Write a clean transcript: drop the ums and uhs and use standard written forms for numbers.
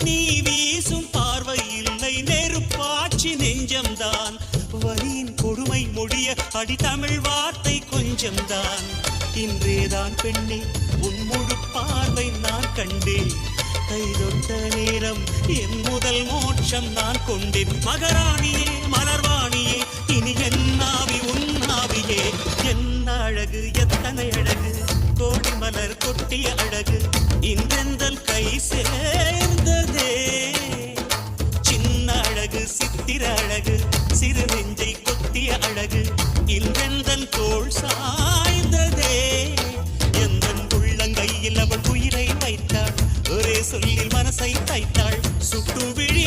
நீ வீசும் பார்வை இல்லை நெருப்பாட்சி நெஞ்சம்தான் வலியின் கொடுமை முடிய அடி தமிழ் வார்த்தை கொஞ்சம்தான் இன்றேதான் பெண்ணே உன் முழு பார்வை நான் கண்டேன் கைதொட்ட நேரம் என் முதல் மோட்சம் நான் கொண்டேன் மகராணியே மலர்வாணியே இனி என்னாவி உன்னாவியே என்ன அழகு எத்தனை அழகு கோடி மலர் கொட்டிய அழகு இன்றெந்தல் கை சேர்ந்ததே சின்ன அழகு சித்திர அழகு சிறு நெஞ்சை கொத்திய அழகு இன்றெந்தல் தோள் சாய்ந்ததே எந்தன் உள்ளங்கையில் அவள் உயிரை வைத்தாள் ஒரே சொல்லில் மனசை தைத்தாள் சுட்டு விழி